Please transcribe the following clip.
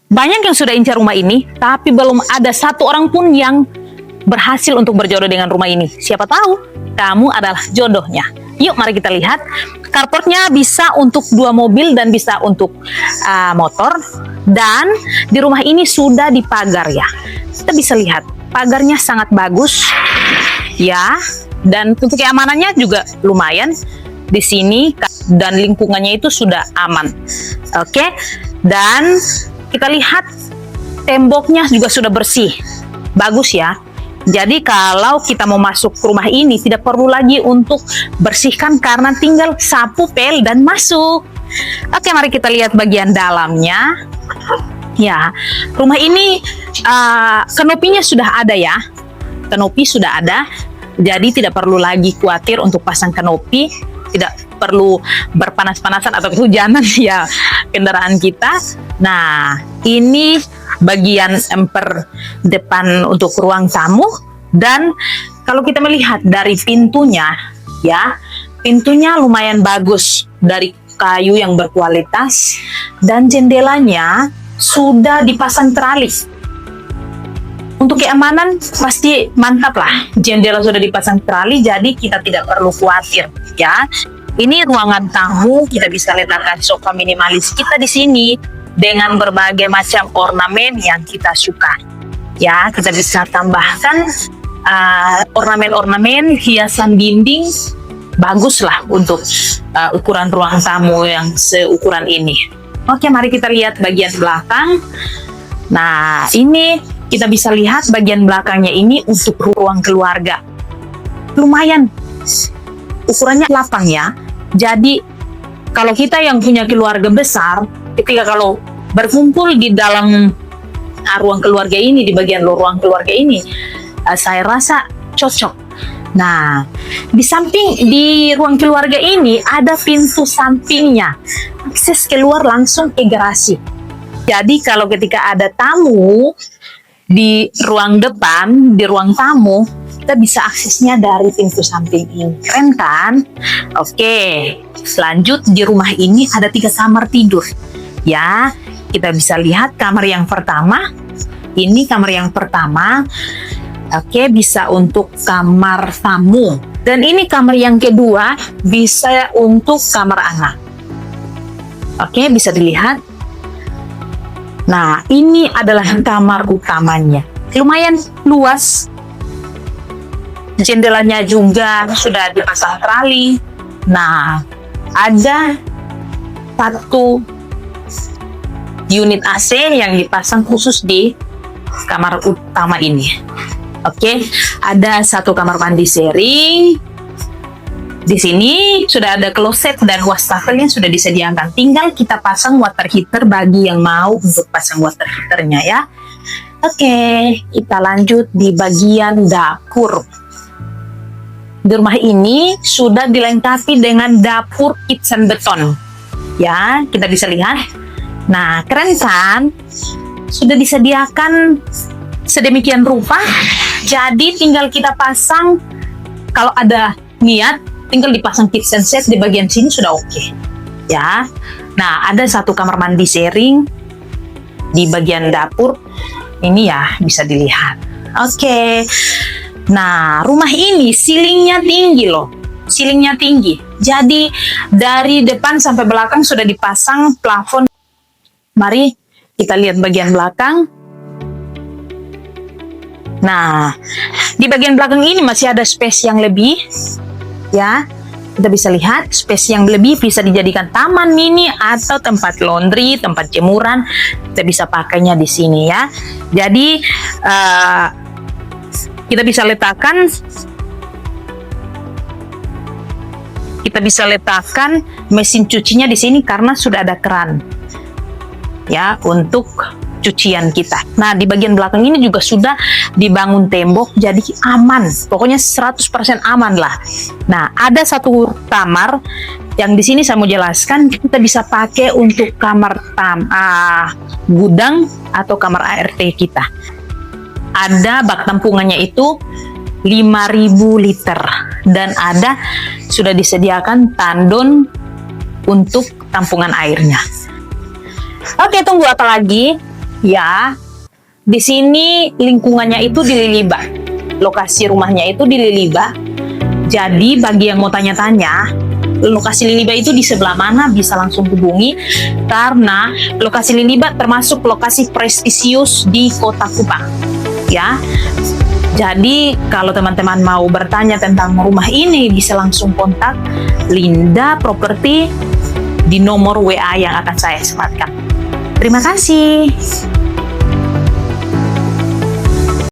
Banyak yang sudah incar rumah ini, tapi belum ada satu orang pun yang berhasil untuk berjodoh dengan rumah ini. Siapa tahu kamu adalah jodohnya. Yuk, mari kita lihat. Carportnya bisa untuk 2 mobil dan bisa untuk motor. Dan di rumah ini sudah dipagar ya. Kita bisa lihat pagarnya sangat bagus ya. Dan untuk keamanannya juga lumayan di sini, dan lingkungannya itu sudah aman. Oke. Dan kita lihat temboknya juga sudah bersih. Bagus ya. Jadi kalau kita mau masuk ke rumah ini tidak perlu lagi untuk bersihkan karena tinggal sapu, pel, dan masuk. Oke, mari kita lihat bagian dalamnya. Ya, rumah ini kanopinya sudah ada ya. Kanopi sudah ada. Jadi tidak perlu lagi khawatir untuk pasang kanopi. Tidak perlu berpanas-panasan atau kehujanan ya kendaraan kita. Nah, ini bagian emper depan untuk ruang tamu. Dan kalau kita melihat dari pintunya ya, pintunya lumayan bagus dari kayu yang berkualitas, dan jendelanya sudah dipasang trali. Untuk keamanan pasti mantap lah, jendela sudah dipasang trali, jadi kita tidak perlu khawatir ya. Ini ruangan tamu, kita bisa letakkan sofa minimalis kita di sini dengan berbagai macam ornamen yang kita suka. Ya, kita bisa tambahkan ornamen-ornamen hiasan dinding, bagus lah untuk ukuran ruang tamu yang seukuran ini. Oke, mari kita lihat bagian belakang. Nah, ini kita bisa lihat bagian belakangnya ini untuk ruang keluarga. Lumayan, ukurannya lapang ya. Jadi, kalau kita yang punya keluarga besar, ketika kalau berkumpul di dalam ruang keluarga ini, di bagian ruang keluarga ini, saya rasa cocok. Nah, di samping di ruang keluarga ini ada pintu sampingnya, akses keluar langsung ke garasi. Jadi kalau ketika ada tamu di ruang depan, di ruang tamu, kita bisa aksesnya dari pintu samping ini. Keren kan? Oke, lanjut, di rumah ini ada 3 kamar tidur. Ya, kita bisa lihat kamar yang pertama. Ini kamar yang pertama. Oke, bisa untuk kamar tamu. Dan ini kamar yang kedua, bisa untuk kamar anak. Oke, bisa dilihat. Nah, ini adalah kamar utamanya. Lumayan luas. Jendelanya juga sudah dipasang trali. Nah, ada 1 unit AC yang dipasang khusus di kamar utama ini. Oke, ada 1 kamar mandi sharing. Di sini sudah ada kloset dan wastafelnya sudah disediakan. Tinggal kita pasang water heater bagi yang mau untuk pasang water heaternya ya. Oke, kita lanjut di bagian dapur. Di rumah ini sudah dilengkapi dengan dapur kitchen beton. Ya, kita bisa lihat. Nah, keren kan? Sudah disediakan sedemikian rupa. Jadi tinggal kita pasang, kalau ada niat, tinggal dipasang kitchen set di bagian sini sudah oke. Ya. Nah, ada 1 kamar mandi sharing di bagian dapur. Ini ya bisa dilihat. Oke. Nah, rumah ini ceilingnya tinggi loh. Ceilingnya tinggi. Jadi dari depan sampai belakang sudah dipasang plafon. Mari kita lihat bagian belakang. Nah, di bagian belakang ini masih ada space yang lebih. Ya, kita bisa lihat space yang lebih bisa dijadikan taman mini atau tempat laundry, tempat jemuran. Kita bisa pakainya di sini ya. Jadi kita bisa letakkan mesin cucinya di sini karena sudah ada keran ya untuk cucian kita. Nah, di bagian belakang ini juga sudah dibangun tembok, jadi aman. Pokoknya 100% aman lah. Nah, ada 1 kamar yang di sini saya mau jelaskan, kita bisa pakai untuk kamar gudang atau kamar ART kita. Ada bak tampungannya itu 5.000 liter dan ada sudah disediakan tandon untuk tampungan airnya. Oke, tunggu apa lagi? Ya, di sini lingkungannya itu di Liliba. Lokasi rumahnya itu di Liliba. Jadi bagi yang mau tanya-tanya, lokasi Liliba itu di sebelah mana bisa langsung hubungi, karena lokasi Liliba termasuk lokasi prestisius di Kota Kupang. Ya, jadi kalau teman-teman mau bertanya tentang rumah ini bisa langsung kontak Linda Property di nomor WA yang akan saya sematkan. Terima kasih.